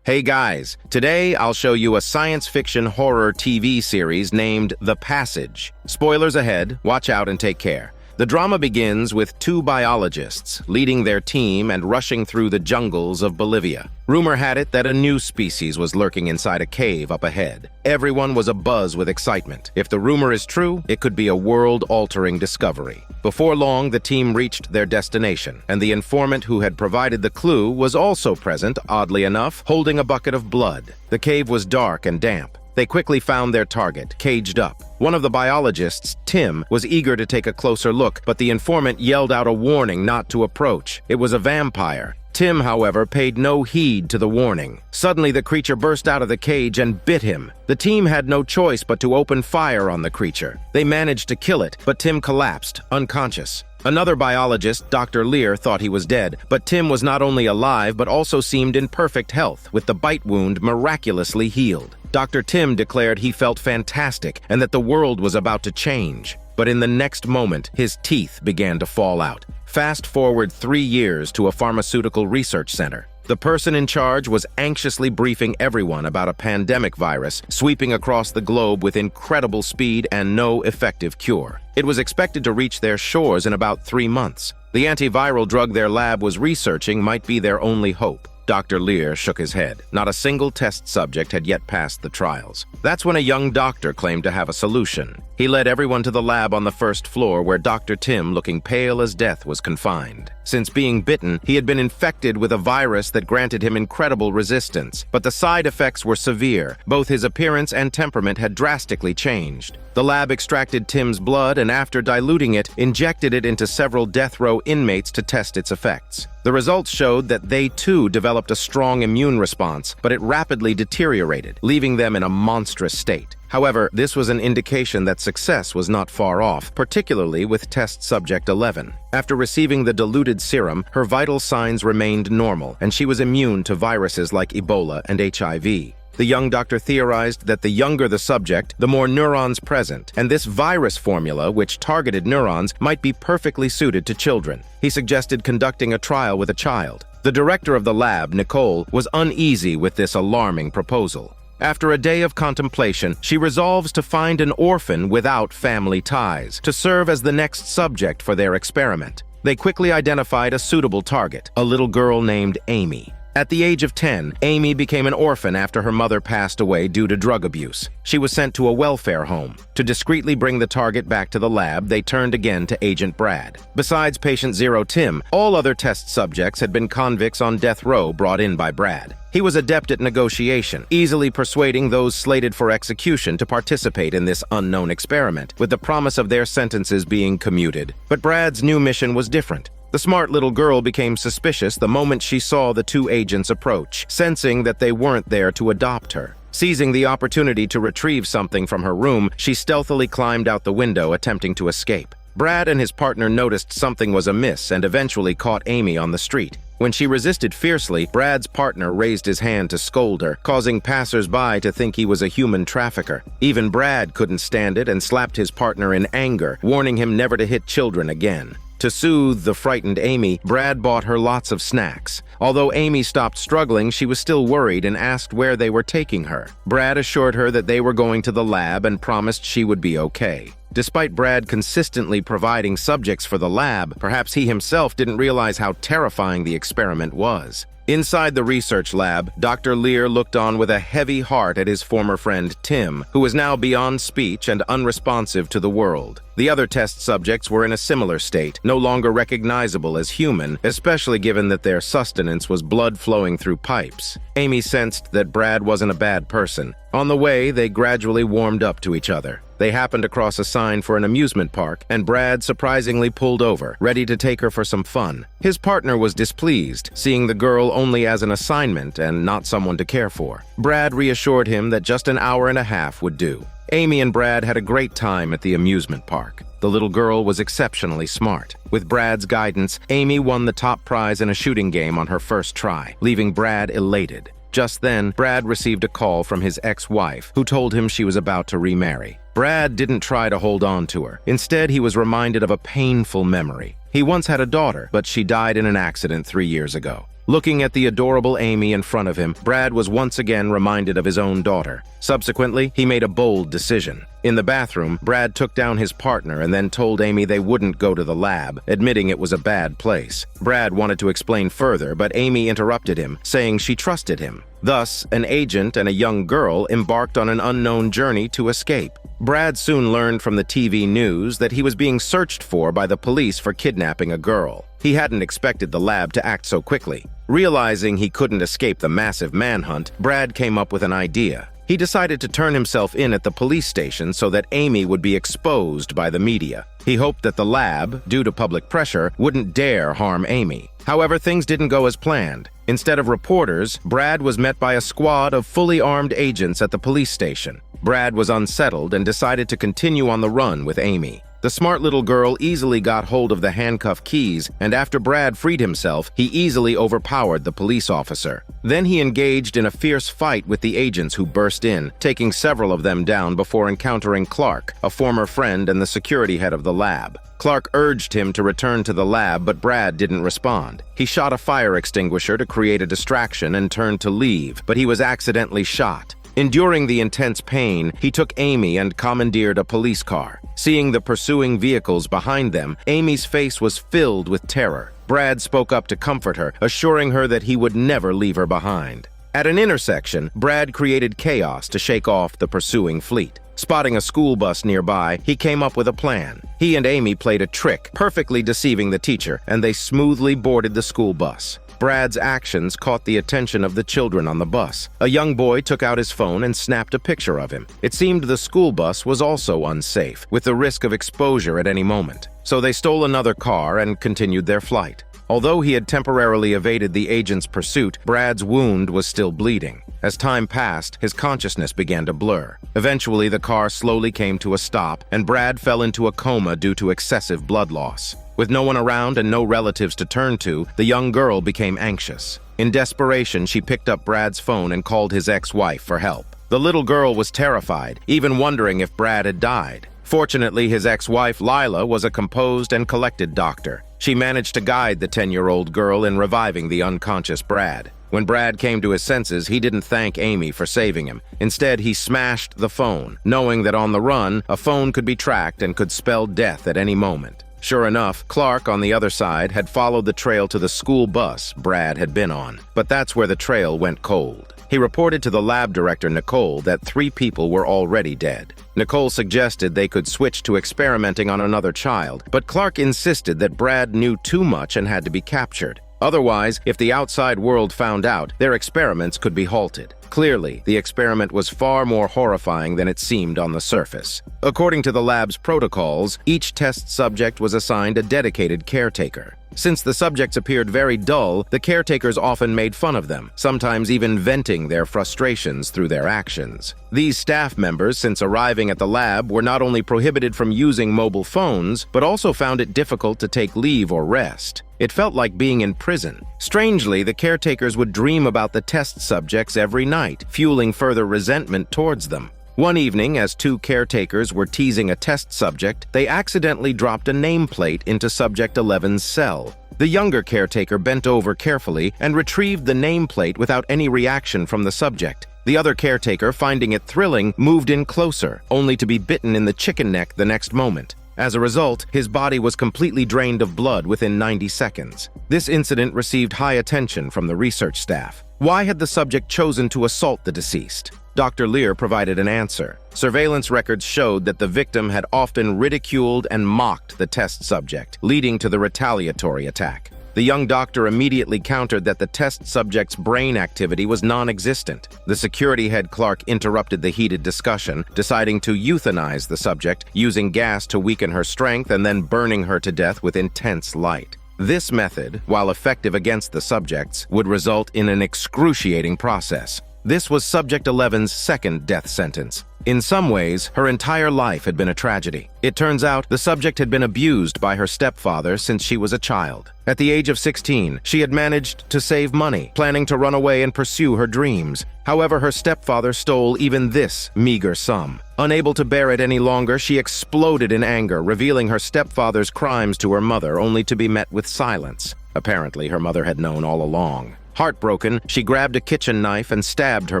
Hey guys, today I'll show you a science fiction horror TV series named The Passage. Spoilers ahead, watch out and take care. The drama begins with two biologists leading their team and rushing through the jungles of Bolivia. Rumor had it that a new species was lurking inside a cave up ahead. Everyone was abuzz with excitement. If the rumor is true, it could be a world-altering discovery. Before long, the team reached their destination, and the informant who had provided the clue was also present, oddly enough, holding a bucket of blood. The cave was dark and damp. They quickly found their target, caged up. One of the biologists, Tim, was eager to take a closer look, but the informant yelled out a warning not to approach. It was a vampire. Tim, however, paid no heed to the warning. Suddenly, the creature burst out of the cage and bit him. The team had no choice but to open fire on the creature. They managed to kill it, but Tim collapsed, unconscious. Another biologist, Dr. Lear, thought he was dead, but Tim was not only alive but also seemed in perfect health, with the bite wound miraculously healed. Dr. Tim declared he felt fantastic and that the world was about to change. But in the next moment, his teeth began to fall out. Fast forward 3 years to a pharmaceutical research center. The person in charge was anxiously briefing everyone about a pandemic virus sweeping across the globe with incredible speed and no effective cure. It was expected to reach their shores in about 3 months. The antiviral drug their lab was researching might be their only hope. Dr. Lear shook his head. Not a single test subject had yet passed the trials. That's when a young doctor claimed to have a solution. He led everyone to the lab on the first floor where Dr. Tim, looking pale as death, was confined. Since being bitten, he had been infected with a virus that granted him incredible resistance, but the side effects were severe. Both his appearance and temperament had drastically changed. The lab extracted Tim's blood and, after diluting it, injected it into several death row inmates to test its effects. The results showed that they too developed a strong immune response, but it rapidly deteriorated, leaving them in a monstrous state. However, this was an indication that success was not far off, particularly with test subject 11. After receiving the diluted serum, her vital signs remained normal, and she was immune to viruses like Ebola and HIV. The young doctor theorized that the younger the subject, the more neurons present, and this virus formula, which targeted neurons, might be perfectly suited to children. He suggested conducting a trial with a child. The director of the lab, Nicole, was uneasy with this alarming proposal. After a day of contemplation, she resolves to find an orphan without family ties to serve as the next subject for their experiment. They quickly identified a suitable target, a little girl named Amy. At the age of 10, Amy became an orphan after her mother passed away due to drug abuse. She was sent to a welfare home. To discreetly bring the target back to the lab, they turned again to Agent Brad. Besides Patient Zero Tim, all other test subjects had been convicts on death row brought in by Brad. He was adept at negotiation, easily persuading those slated for execution to participate in this unknown experiment, with the promise of their sentences being commuted. But Brad's new mission was different. The smart little girl became suspicious the moment she saw the two agents approach, sensing that they weren't there to adopt her. Seizing the opportunity to retrieve something from her room, she stealthily climbed out the window, attempting to escape. Brad and his partner noticed something was amiss and eventually caught Amy on the street. When she resisted fiercely, Brad's partner raised his hand to scold her, causing passers-by to think he was a human trafficker. Even Brad couldn't stand it and slapped his partner in anger, warning him never to hit children again. To soothe the frightened Amy, Brad bought her lots of snacks. Although Amy stopped struggling, she was still worried and asked where they were taking her. Brad assured her that they were going to the lab and promised she would be okay. Despite Brad consistently providing subjects for the lab, perhaps he himself didn't realize how terrifying the experiment was. Inside the research lab, Dr. Lear looked on with a heavy heart at his former friend Tim, who was now beyond speech and unresponsive to the world. The other test subjects were in a similar state, no longer recognizable as human, especially given that their sustenance was blood flowing through pipes. Amy sensed that Brad wasn't a bad person. On the way, they gradually warmed up to each other. They happened across a sign for an amusement park, and Brad surprisingly pulled over, ready to take her for some fun. His partner was displeased, seeing the girl only as an assignment and not someone to care for. Brad reassured him that just an hour and a half would do. Amy and Brad had a great time at the amusement park. The little girl was exceptionally smart. With Brad's guidance, Amy won the top prize in a shooting game on her first try, leaving Brad elated. Just then, Brad received a call from his ex-wife, who told him she was about to remarry. Brad didn't try to hold on to her. Instead, he was reminded of a painful memory. He once had a daughter, but she died in an accident 3 years ago. Looking at the adorable Amy in front of him, Brad was once again reminded of his own daughter. Subsequently, he made a bold decision. In the bathroom, Brad took down his partner and then told Amy they wouldn't go to the lab, admitting it was a bad place. Brad wanted to explain further, but Amy interrupted him, saying she trusted him. Thus, an agent and a young girl embarked on an unknown journey to escape. Brad soon learned from the TV news that he was being searched for by the police for kidnapping a girl. He hadn't expected the lab to act so quickly. Realizing he couldn't escape the massive manhunt, Brad came up with an idea. He decided to turn himself in at the police station so that Amy would be exposed by the media. He hoped that the lab, due to public pressure, wouldn't dare harm Amy. However, things didn't go as planned. Instead of reporters, Brad was met by a squad of fully armed agents at the police station. Brad was unsettled and decided to continue on the run with Amy. The smart little girl easily got hold of the handcuff keys, and after Brad freed himself, he easily overpowered the police officer. Then he engaged in a fierce fight with the agents who burst in, taking several of them down before encountering Clark, a former friend and the security head of the lab. Clark urged him to return to the lab, but Brad didn't respond. He shot a fire extinguisher to create a distraction and turned to leave, but he was accidentally shot. Enduring the intense pain, he took Amy and commandeered a police car. Seeing the pursuing vehicles behind them, Amy's face was filled with terror. Brad spoke up to comfort her, assuring her that he would never leave her behind. At an intersection, Brad created chaos to shake off the pursuing fleet. Spotting a school bus nearby, he came up with a plan. He and Amy played a trick, perfectly deceiving the teacher, and they smoothly boarded the school bus. Brad's actions caught the attention of the children on the bus. A young boy took out his phone and snapped a picture of him. It seemed the school bus was also unsafe, with the risk of exposure at any moment. So they stole another car and continued their flight. Although he had temporarily evaded the agent's pursuit, Brad's wound was still bleeding. As time passed, his consciousness began to blur. Eventually, the car slowly came to a stop, and Brad fell into a coma due to excessive blood loss. With no one around and no relatives to turn to, the young girl became anxious. In desperation, she picked up Brad's phone and called his ex-wife for help. The little girl was terrified, even wondering if Brad had died. Fortunately, his ex-wife, Lila, was a composed and collected doctor. She managed to guide the 10-year-old girl in reviving the unconscious Brad. When Brad came to his senses, he didn't thank Amy for saving him. Instead, he smashed the phone, knowing that on the run, a phone could be tracked and could spell death at any moment. Sure enough, Clark, on the other side, had followed the trail to the school bus Brad had been on. But that's where the trail went cold. He reported to the lab director, Nicole, that 3 people were already dead. Nicole suggested they could switch to experimenting on another child, but Clark insisted that Brad knew too much and had to be captured. Otherwise, if the outside world found out, their experiments could be halted. Clearly, the experiment was far more horrifying than it seemed on the surface. According to the lab's protocols, each test subject was assigned a dedicated caretaker. Since the subjects appeared very dull, the caretakers often made fun of them, sometimes even venting their frustrations through their actions. These staff members, since arriving at the lab, were not only prohibited from using mobile phones, but also found it difficult to take leave or rest. It felt like being in prison. Strangely, the caretakers would dream about the test subjects every night, fueling further resentment towards them. One evening, as 2 caretakers were teasing a test subject, they accidentally dropped a nameplate into Subject 11's cell. The younger caretaker bent over carefully and retrieved the nameplate without any reaction from the subject. The other caretaker, finding it thrilling, moved in closer, only to be bitten in the chicken neck the next moment. As a result, his body was completely drained of blood within 90 seconds. This incident received high attention from the research staff. Why had the subject chosen to assault the deceased? Dr. Lear provided an answer. Surveillance records showed that the victim had often ridiculed and mocked the test subject, leading to the retaliatory attack. The young doctor immediately countered that the test subject's brain activity was non-existent. The security head Clark interrupted the heated discussion, deciding to euthanize the subject, using gas to weaken her strength and then burning her to death with intense light. This method, while effective against the subjects, would result in an excruciating process. This was Subject 11's second death sentence. In some ways, her entire life had been a tragedy. It turns out the subject had been abused by her stepfather since she was a child. At the age of 16, she had managed to save money, planning to run away and pursue her dreams. However, her stepfather stole even this meager sum. Unable to bear it any longer, she exploded in anger, revealing her stepfather's crimes to her mother, only to be met with silence. Apparently, her mother had known all along. Heartbroken, she grabbed a kitchen knife and stabbed her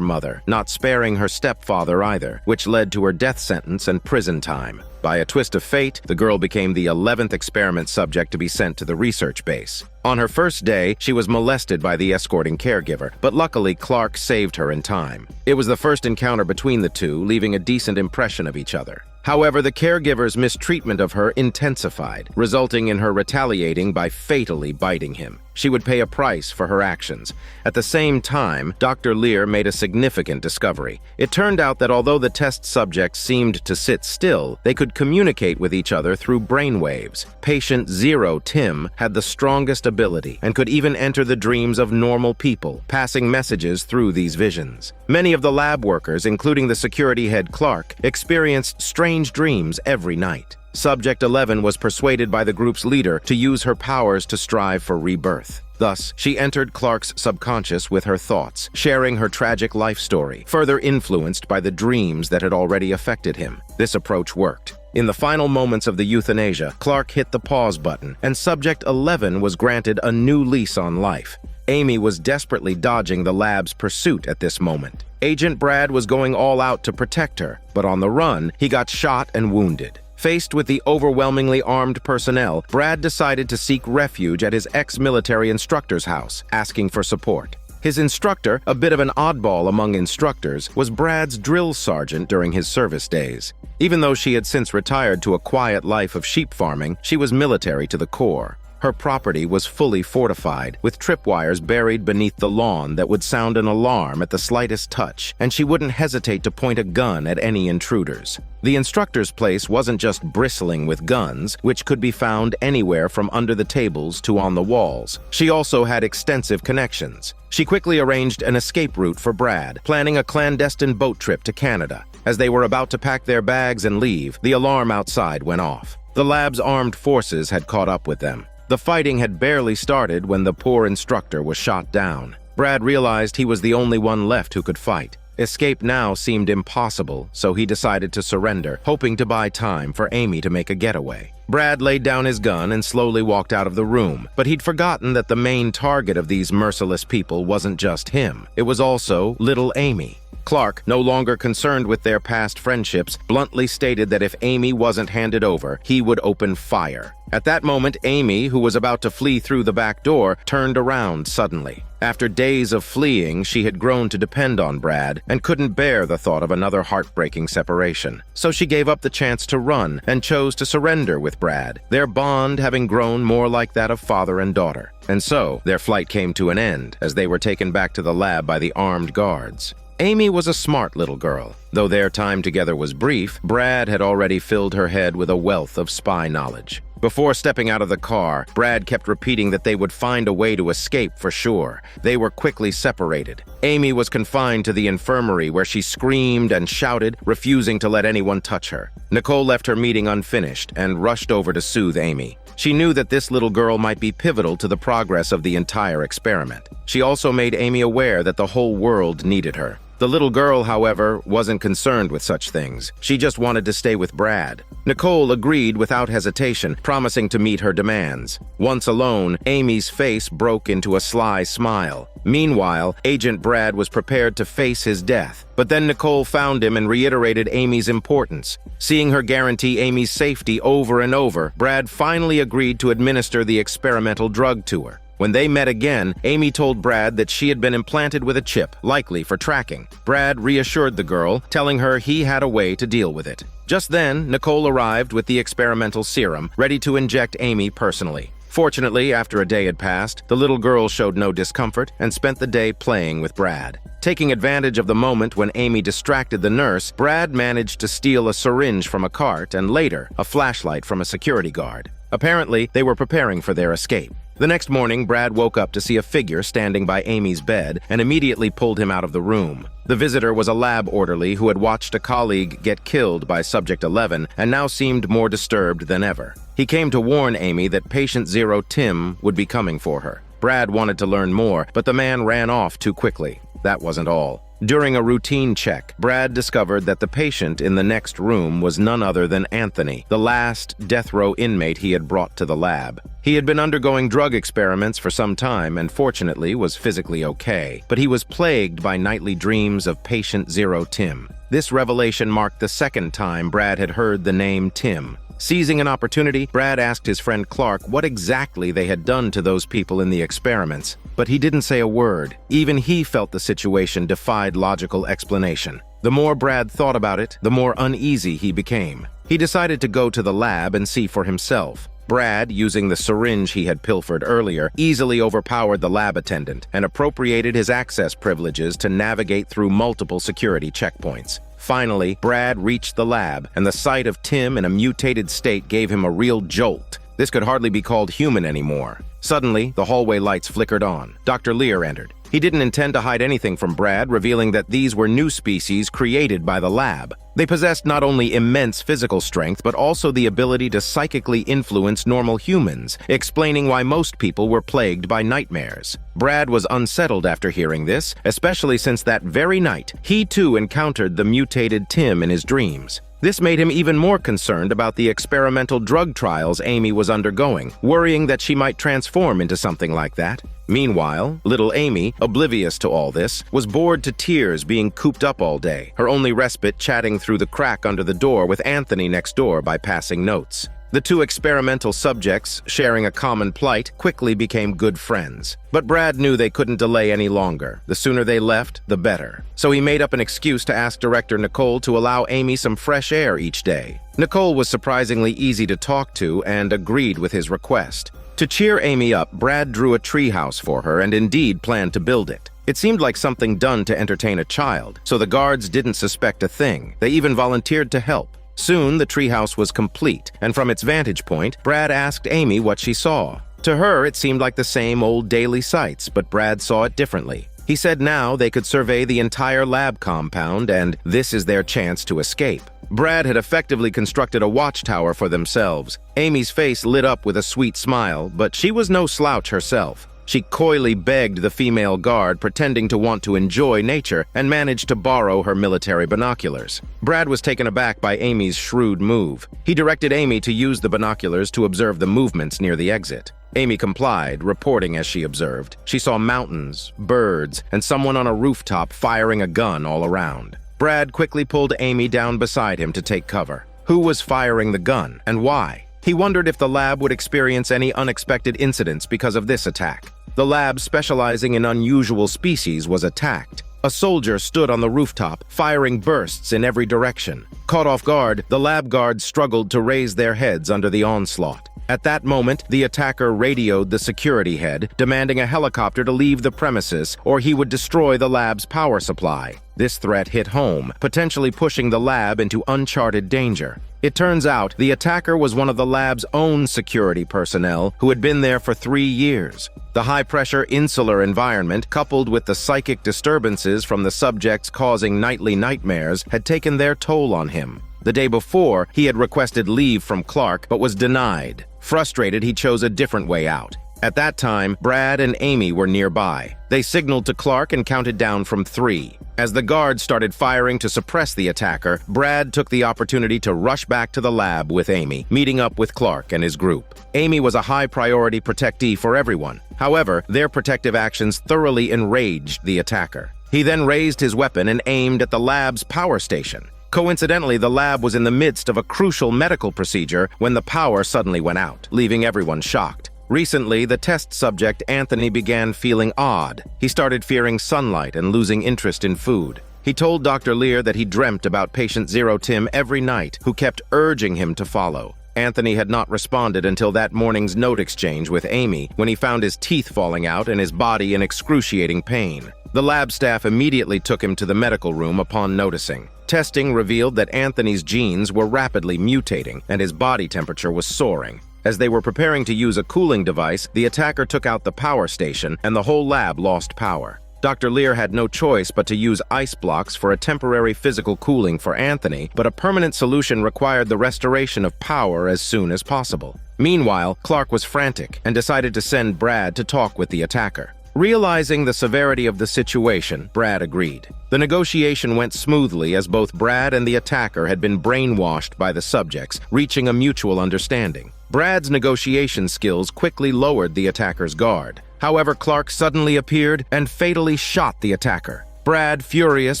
mother, not sparing her stepfather either, which led to her death sentence and prison time. By a twist of fate, the girl became the 11th experiment subject to be sent to the research base. On her first day, she was molested by the escorting caregiver, but luckily Clark saved her in time. It was the first encounter between the two, leaving a decent impression of each other. However, the caregiver's mistreatment of her intensified, resulting in her retaliating by fatally biting him. She would pay a price for her actions. At the same time, Dr. Lear made a significant discovery. It turned out that although the test subjects seemed to sit still, they could communicate with each other through brainwaves. Patient 0, Tim, had the strongest ability and could even enter the dreams of normal people, passing messages through these visions. Many of the lab workers, including the security head Clark, experienced strange dreams every night. Subject 11 was persuaded by the group's leader to use her powers to strive for rebirth. Thus, she entered Clark's subconscious with her thoughts, sharing her tragic life story, further influenced by the dreams that had already affected him. This approach worked. In the final moments of the euthanasia, Clark hit the pause button, and Subject 11 was granted a new lease on life. Amy was desperately dodging the lab's pursuit at this moment. Agent Brad was going all out to protect her, but on the run, he got shot and wounded. Faced with the overwhelmingly armed personnel, Brad decided to seek refuge at his ex-military instructor's house, asking for support. His instructor, a bit of an oddball among instructors, was Brad's drill sergeant during his service days. Even though she had since retired to a quiet life of sheep farming, she was military to the core. Her property was fully fortified, with tripwires buried beneath the lawn that would sound an alarm at the slightest touch, and she wouldn't hesitate to point a gun at any intruders. The instructor's place wasn't just bristling with guns, which could be found anywhere from under the tables to on the walls. She also had extensive connections. She quickly arranged an escape route for Brad, planning a clandestine boat trip to Canada. As they were about to pack their bags and leave, the alarm outside went off. The lab's armed forces had caught up with them. The fighting had barely started when the poor instructor was shot down. Brad realized he was the only one left who could fight. Escape now seemed impossible, so he decided to surrender, hoping to buy time for Amy to make a getaway. Brad laid down his gun and slowly walked out of the room, but he'd forgotten that the main target of these merciless people wasn't just him. It was also little Amy. Clark, no longer concerned with their past friendships, bluntly stated that if Amy wasn't handed over, he would open fire. At that moment, Amy, who was about to flee through the back door, turned around suddenly. After days of fleeing, she had grown to depend on Brad and couldn't bear the thought of another heartbreaking separation. So she gave up the chance to run and chose to surrender with Brad, their bond having grown more like that of father and daughter. And so, their flight came to an end as they were taken back to the lab by the armed guards. Amy was a smart little girl. Though their time together was brief, Brad had already filled her head with a wealth of spy knowledge. Before stepping out of the car, Brad kept repeating that they would find a way to escape for sure. They were quickly separated. Amy was confined to the infirmary where she screamed and shouted, refusing to let anyone touch her. Nicole left her meeting unfinished and rushed over to soothe Amy. She knew that this little girl might be pivotal to the progress of the entire experiment. She also made Amy aware that the whole world needed her. The little girl, however, wasn't concerned with such things. She just wanted to stay with Brad. Nicole agreed without hesitation, promising to meet her demands. Once alone, Amy's face broke into a sly smile. Meanwhile, Agent Brad was prepared to face his death. But then Nicole found him and reiterated Amy's importance. Seeing her guarantee Amy's safety over and over, Brad finally agreed to administer the experimental drug to her. When they met again, Amy told Brad that she had been implanted with a chip, likely for tracking. Brad reassured the girl, telling her he had a way to deal with it. Just then, Nicole arrived with the experimental serum, ready to inject Amy personally. Fortunately, after a day had passed, the little girl showed no discomfort and spent the day playing with Brad. Taking advantage of the moment when Amy distracted the nurse, Brad managed to steal a syringe from a cart and later, a flashlight from a security guard. Apparently, they were preparing for their escape. The next morning, Brad woke up to see a figure standing by Amy's bed and immediately pulled him out of the room. The visitor was a lab orderly who had watched a colleague get killed by Subject 11 and now seemed more disturbed than ever. He came to warn Amy that Patient Zero Tim would be coming for her. Brad wanted to learn more, but the man ran off too quickly. That wasn't all. During a routine check, Brad discovered that the patient in the next room was none other than Anthony, the last death row inmate he had brought to the lab. He had been undergoing drug experiments for some time and fortunately was physically okay, but he was plagued by nightly dreams of Patient Zero Tim. This revelation marked the second time Brad had heard the name Tim. Seizing an opportunity, Brad asked his friend Clark what exactly they had done to those people in the experiments. But he didn't say a word. Even he felt the situation defied logical explanation. The more Brad thought about it, the more uneasy he became. He decided to go to the lab and see for himself. Brad, using the syringe he had pilfered earlier, easily overpowered the lab attendant and appropriated his access privileges to navigate through multiple security checkpoints. Finally, Brad reached the lab, and the sight of Tim in a mutated state gave him a real jolt. This could hardly be called human anymore. Suddenly, the hallway lights flickered on. Dr. Lear entered. He didn't intend to hide anything from Brad, revealing that these were new species created by the lab. They possessed not only immense physical strength, but also the ability to psychically influence normal humans, explaining why most people were plagued by nightmares. Brad was unsettled after hearing this, especially since that very night, he too encountered the mutated Tim in his dreams. This made him even more concerned about the experimental drug trials Amy was undergoing, worrying that she might transform into something like that. Meanwhile, little Amy, oblivious to all this, was bored to tears being cooped up all day, her only respite chatting through the crack under the door with Anthony next door by passing notes. The two experimental subjects, sharing a common plight, quickly became good friends. But Brad knew they couldn't delay any longer. The sooner they left, the better. So he made up an excuse to ask director Nicole to allow Amy some fresh air each day. Nicole was surprisingly easy to talk to and agreed with his request. To cheer Amy up, Brad drew a treehouse for her and indeed planned to build it. It seemed like something done to entertain a child, so the guards didn't suspect a thing. They even volunteered to help. Soon, the treehouse was complete, and from its vantage point, Brad asked Amy what she saw. To her, it seemed like the same old daily sights, but Brad saw it differently. He said now they could survey the entire lab compound, and this is their chance to escape. Brad had effectively constructed a watchtower for themselves. Amy's face lit up with a sweet smile, but she was no slouch herself. She coyly begged the female guard, pretending to want to enjoy nature, and managed to borrow her military binoculars. Brad was taken aback by Amy's shrewd move. He directed Amy to use the binoculars to observe the movements near the exit. Amy complied, reporting as she observed. She saw mountains, birds, and someone on a rooftop firing a gun all around. Brad quickly pulled Amy down beside him to take cover. Who was firing the gun, and why? He wondered if the lab would experience any unexpected incidents because of this attack. The lab, specializing in unusual species, was attacked. A soldier stood on the rooftop, firing bursts in every direction. Caught off guard, the lab guards struggled to raise their heads under the onslaught. At that moment, the attacker radioed the security head, demanding a helicopter to leave the premises, or he would destroy the lab's power supply. This threat hit home, potentially pushing the lab into uncharted danger. It turns out the attacker was one of the lab's own security personnel who had been there for 3 years. The high-pressure insular environment, coupled with the psychic disturbances from the subjects causing nightly nightmares, had taken their toll on him. The day before, he had requested leave from Clark, but was denied. Frustrated, he chose a different way out. At that time, Brad and Amy were nearby. They signaled to Clark and counted down from 3. As the guards started firing to suppress the attacker, Brad took the opportunity to rush back to the lab with Amy, meeting up with Clark and his group. Amy was a high-priority protectee for everyone. However, their protective actions thoroughly enraged the attacker. He then raised his weapon and aimed at the lab's power station. Coincidentally, the lab was in the midst of a crucial medical procedure when the power suddenly went out, leaving everyone shocked. Recently, the test subject Anthony began feeling odd. He started fearing sunlight and losing interest in food. He told Dr. Lear that he dreamt about Patient Zero Tim every night, who kept urging him to follow. Anthony had not responded until that morning's note exchange with Amy, when he found his teeth falling out and his body in excruciating pain. The lab staff immediately took him to the medical room upon noticing. Testing revealed that Anthony's genes were rapidly mutating and his body temperature was soaring. As they were preparing to use a cooling device, the attacker took out the power station, and the whole lab lost power. Dr. Lear had no choice but to use ice blocks for a temporary physical cooling for Anthony, but a permanent solution required the restoration of power as soon as possible. Meanwhile, Clark was frantic and decided to send Brad to talk with the attacker. Realizing the severity of the situation, Brad agreed. The negotiation went smoothly as both Brad and the attacker had been brainwashed by the subjects, reaching a mutual understanding. Brad's negotiation skills quickly lowered the attacker's guard. However, Clark suddenly appeared and fatally shot the attacker. Brad, furious,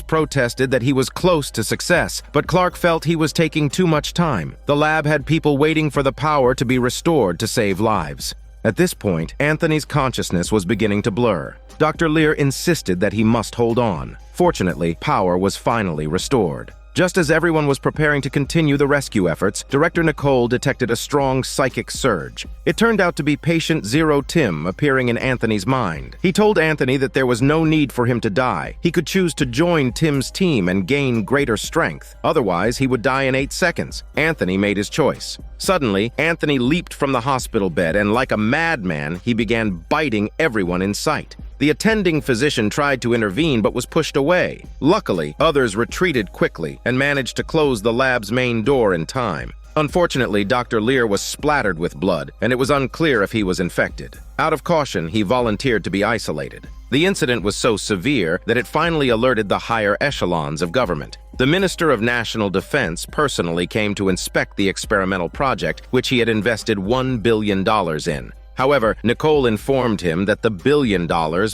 protested that he was close to success, but Clark felt he was taking too much time. The lab had people waiting for the power to be restored to save lives. At this point, Anthony's consciousness was beginning to blur. Dr. Lear insisted that he must hold on. Fortunately, power was finally restored. Just as everyone was preparing to continue the rescue efforts, Director Nicole detected a strong psychic surge. It turned out to be Patient Zero Tim appearing in Anthony's mind. He told Anthony that there was no need for him to die. He could choose to join Tim's team and gain greater strength. Otherwise, he would die in 8 seconds. Anthony made his choice. Suddenly, Anthony leaped from the hospital bed and, like a madman, he began biting everyone in sight. The attending physician tried to intervene but was pushed away. Luckily, others retreated quickly and managed to close the lab's main door in time. Unfortunately, Dr. Lear was splattered with blood, and it was unclear if he was infected. Out of caution, he volunteered to be isolated. The incident was so severe that it finally alerted the higher echelons of government. The Minister of National Defense personally came to inspect the experimental project, which he had invested $1 billion in. However, Nicole informed him that the $1 billion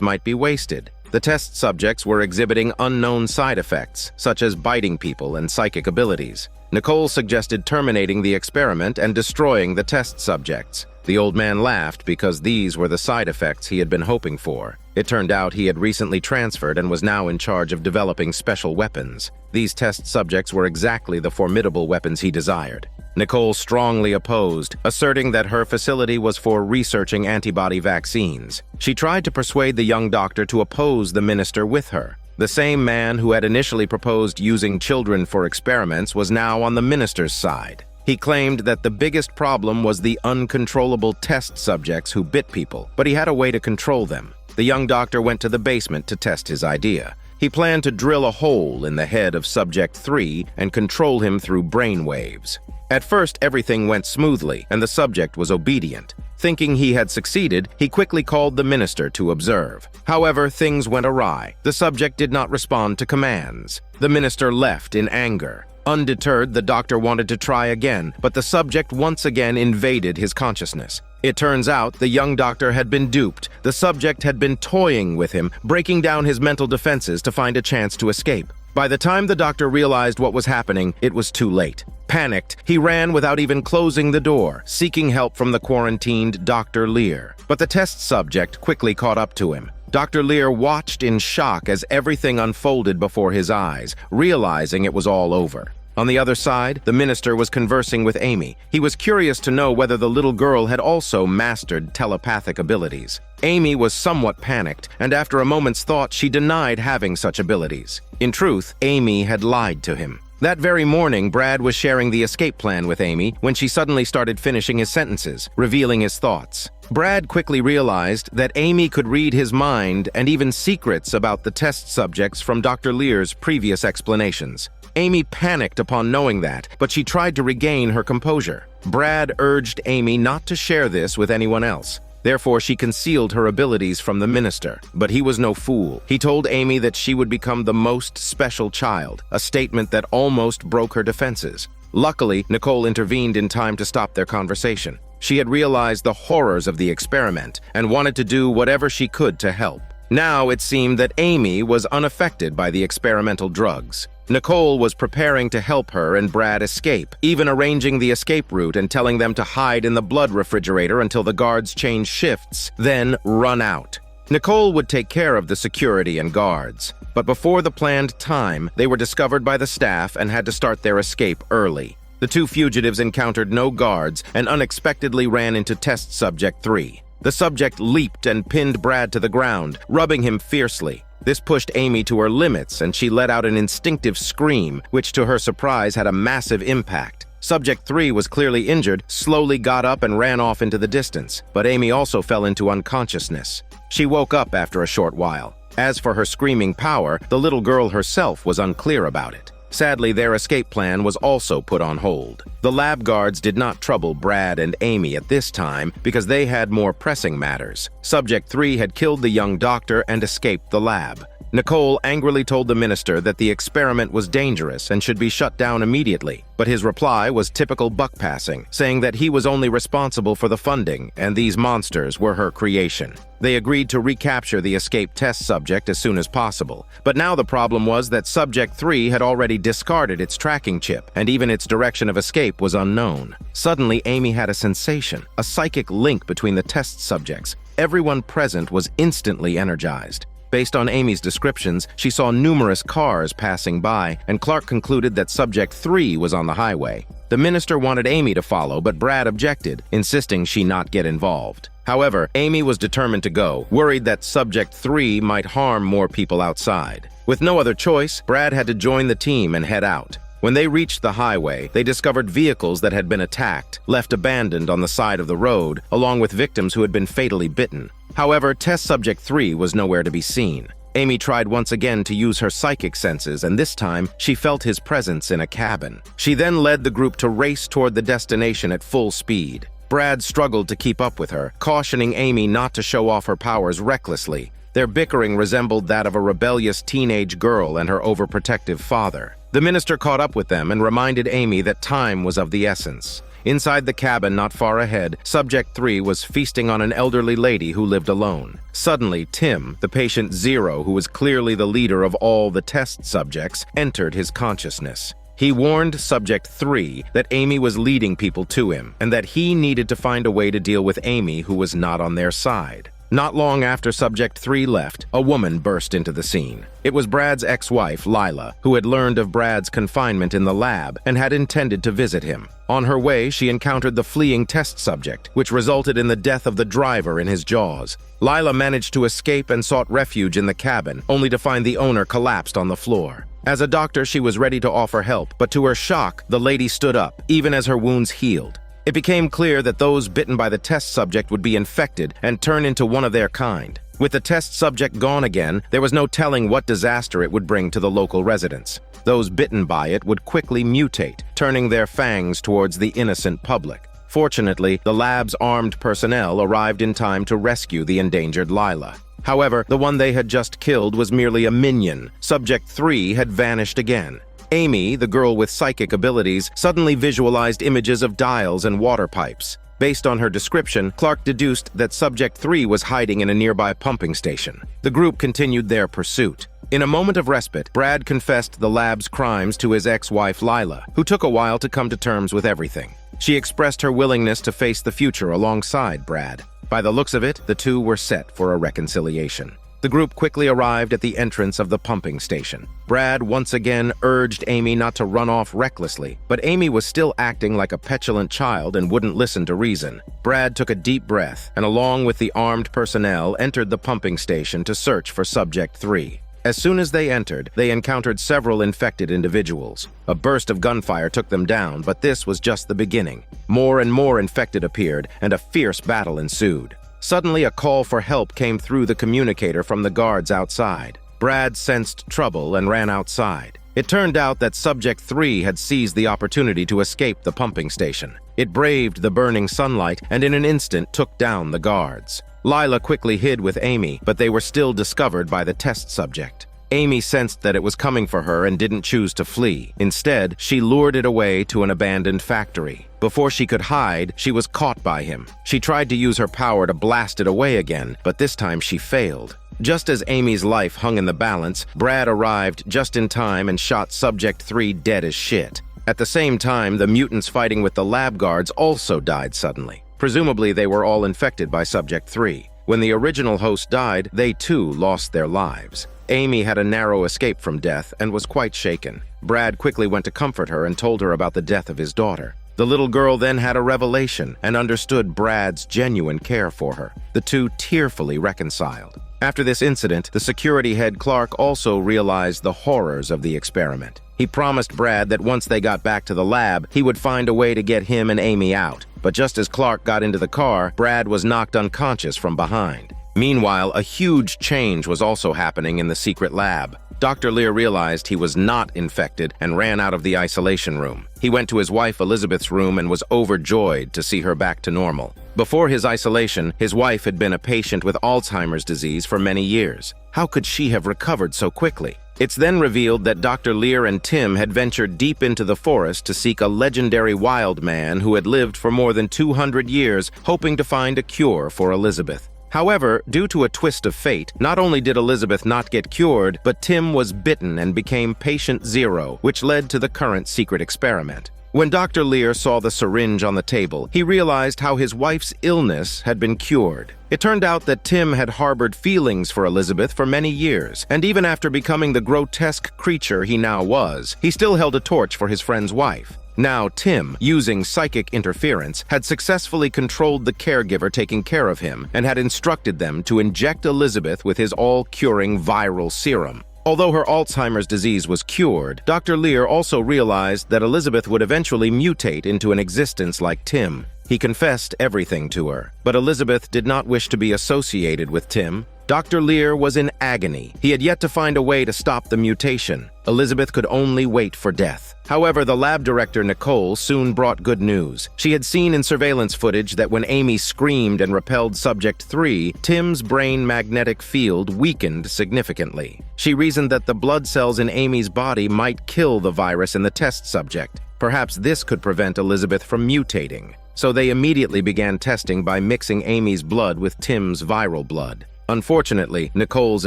might be wasted. The test subjects were exhibiting unknown side effects, such as biting people and psychic abilities. Nicole suggested terminating the experiment and destroying the test subjects. The old man laughed because these were the side effects he had been hoping for. It turned out he had recently transferred and was now in charge of developing special weapons. These test subjects were exactly the formidable weapons he desired. Nicole strongly opposed, asserting that her facility was for researching antibody vaccines. She tried to persuade the young doctor to oppose the minister with her. The same man who had initially proposed using children for experiments was now on the minister's side. He claimed that the biggest problem was the uncontrollable test subjects who bit people, but he had a way to control them. The young doctor went to the basement to test his idea. He planned to drill a hole in the head of Subject 3 and control him through brain waves. At first, everything went smoothly, and the subject was obedient. Thinking he had succeeded, he quickly called the minister to observe. However, things went awry. The subject did not respond to commands. The minister left in anger. Undeterred, the doctor wanted to try again, but the subject once again invaded his consciousness. It turns out the young doctor had been duped. The subject had been toying with him, breaking down his mental defenses to find a chance to escape. By the time the doctor realized what was happening, it was too late. Panicked, he ran without even closing the door, seeking help from the quarantined Dr. Lear. But the test subject quickly caught up to him. Dr. Lear watched in shock as everything unfolded before his eyes, realizing it was all over. On the other side, the minister was conversing with Amy. He was curious to know whether the little girl had also mastered telepathic abilities. Amy was somewhat panicked, and after a moment's thought, she denied having such abilities. In truth, Amy had lied to him. That very morning, Brad was sharing the escape plan with Amy when she suddenly started finishing his sentences, revealing his thoughts. Brad quickly realized that Amy could read his mind and even secrets about the test subjects from Dr. Lear's previous explanations. Amy panicked upon knowing that, but she tried to regain her composure. Brad urged Amy not to share this with anyone else. Therefore, she concealed her abilities from the minister. But he was no fool. He told Amy that she would become the most special child, a statement that almost broke her defenses. Luckily, Nicole intervened in time to stop their conversation. She had realized the horrors of the experiment and wanted to do whatever she could to help. Now it seemed that Amy was unaffected by the experimental drugs. Nicole was preparing to help her and Brad escape, even arranging the escape route and telling them to hide in the blood refrigerator until the guards changed shifts, then run out. Nicole would take care of the security and guards, but before the planned time, they were discovered by the staff and had to start their escape early. The two fugitives encountered no guards and unexpectedly ran into test subject 3. The subject leaped and pinned Brad to the ground, rubbing him fiercely. This pushed Amy to her limits, and she let out an instinctive scream, which to her surprise had a massive impact. Subject 3 was clearly injured, slowly got up and ran off into the distance, but Amy also fell into unconsciousness. She woke up after a short while. As for her screaming power, the little girl herself was unclear about it. Sadly, their escape plan was also put on hold. The lab guards did not trouble Brad and Amy at this time because they had more pressing matters. Subject 3 had killed the young doctor and escaped the lab. Nicole angrily told the minister that the experiment was dangerous and should be shut down immediately, but his reply was typical buck-passing, saying that he was only responsible for the funding and these monsters were her creation. They agreed to recapture the escaped test subject as soon as possible, but now the problem was that Subject 3 had already discarded its tracking chip, and even its direction of escape was unknown. Suddenly, Amy had a sensation, a psychic link between the test subjects. Everyone present was instantly energized. Based on Amy's descriptions, she saw numerous cars passing by, and Clark concluded that Subject 3 was on the highway. The minister wanted Amy to follow, but Brad objected, insisting she not get involved. However, Amy was determined to go, worried that Subject 3 might harm more people outside. With no other choice, Brad had to join the team and head out. When they reached the highway, they discovered vehicles that had been attacked, left abandoned on the side of the road, along with victims who had been fatally bitten. However, Test Subject 3 was nowhere to be seen. Amy tried once again to use her psychic senses, and this time, she felt his presence in a cabin. She then led the group to race toward the destination at full speed. Brad struggled to keep up with her, cautioning Amy not to show off her powers recklessly. Their bickering resembled that of a rebellious teenage girl and her overprotective father. The minister caught up with them and reminded Amy that time was of the essence. Inside the cabin not far ahead, Subject 3 was feasting on an elderly lady who lived alone. Suddenly, Tim, the patient Zero, who was clearly the leader of all the test subjects, entered his consciousness. He warned Subject 3 that Amy was leading people to him, and that he needed to find a way to deal with Amy, who was not on their side. Not long after Subject 3 left, a woman burst into the scene. It was Brad's ex-wife, Lila, who had learned of Brad's confinement in the lab and had intended to visit him. On her way, she encountered the fleeing test subject, which resulted in the death of the driver in his jaws. Lila managed to escape and sought refuge in the cabin, only to find the owner collapsed on the floor. As a doctor, she was ready to offer help, but to her shock, the lady stood up, even as her wounds healed. It became clear that those bitten by the test subject would be infected and turn into one of their kind. With the test subject gone again, there was no telling what disaster it would bring to the local residents. Those bitten by it would quickly mutate, turning their fangs towards the innocent public. Fortunately, the lab's armed personnel arrived in time to rescue the endangered Lila. However, the one they had just killed was merely a minion. Subject 3 had vanished again. Amy, the girl with psychic abilities, suddenly visualized images of dials and water pipes. Based on her description, Clark deduced that Subject 3 was hiding in a nearby pumping station. The group continued their pursuit. In a moment of respite, Brad confessed the lab's crimes to his ex-wife Lila, who took a while to come to terms with everything. She expressed her willingness to face the future alongside Brad. By the looks of it, the two were set for a reconciliation. The group quickly arrived at the entrance of the pumping station. Brad once again urged Amy not to run off recklessly, but Amy was still acting like a petulant child and wouldn't listen to reason. Brad took a deep breath and, along with the armed personnel, entered the pumping station to search for Subject 3. As soon as they entered, they encountered several infected individuals. A burst of gunfire took them down, but this was just the beginning. More and more infected appeared, and a fierce battle ensued. Suddenly, a call for help came through the communicator from the guards outside. Brad sensed trouble and ran outside. It turned out that Subject 3 had seized the opportunity to escape the pumping station. It braved the burning sunlight and in an instant took down the guards. Lila quickly hid with Amy, but they were still discovered by the test subject. Amy sensed that it was coming for her and didn't choose to flee. Instead, she lured it away to an abandoned factory. Before she could hide, she was caught by him. She tried to use her power to blast it away again, but this time she failed. Just as Amy's life hung in the balance, Brad arrived just in time and shot Subject 3 dead as shit. At the same time, the mutants fighting with the lab guards also died suddenly. Presumably, they were all infected by Subject 3. When the original host died, they too lost their lives. Amy had a narrow escape from death and was quite shaken. Brad quickly went to comfort her and told her about the death of his daughter. The little girl then had a revelation and understood Brad's genuine care for her. The two tearfully reconciled. After this incident, the security head Clark also realized the horrors of the experiment. He promised Brad that once they got back to the lab, he would find a way to get him and Amy out. But just as Clark got into the car, Brad was knocked unconscious from behind. Meanwhile, a huge change was also happening in the secret lab. Dr. Lear realized he was not infected and ran out of the isolation room. He went to his wife Elizabeth's room and was overjoyed to see her back to normal. Before his isolation, his wife had been a patient with Alzheimer's disease for many years. How could she have recovered so quickly? It's then revealed that Dr. Lear and Tim had ventured deep into the forest to seek a legendary wild man who had lived for more than 200 years, hoping to find a cure for Elizabeth. However, due to a twist of fate, not only did Elizabeth not get cured, but Tim was bitten and became patient zero, which led to the current secret experiment. When Dr. Lear saw the syringe on the table, he realized how his wife's illness had been cured. It turned out that Tim had harbored feelings for Elizabeth for many years, and even after becoming the grotesque creature he now was, he still held a torch for his friend's wife. Now Tim, using psychic interference, had successfully controlled the caregiver taking care of him and had instructed them to inject Elizabeth with his all-curing viral serum. Although her Alzheimer's disease was cured, Dr. Lear also realized that Elizabeth would eventually mutate into an existence like Tim. He confessed everything to her, but Elizabeth did not wish to be associated with Tim. Dr. Lear was in agony. He had yet to find a way to stop the mutation. Elizabeth could only wait for death. However, the lab director, Nicole, soon brought good news. She had seen in surveillance footage that when Amy screamed and repelled Subject 3, Tim's brain magnetic field weakened significantly. She reasoned that the blood cells in Amy's body might kill the virus in the test subject. Perhaps this could prevent Elizabeth from mutating. So they immediately began testing by mixing Amy's blood with Tim's viral blood. Unfortunately, Nicole's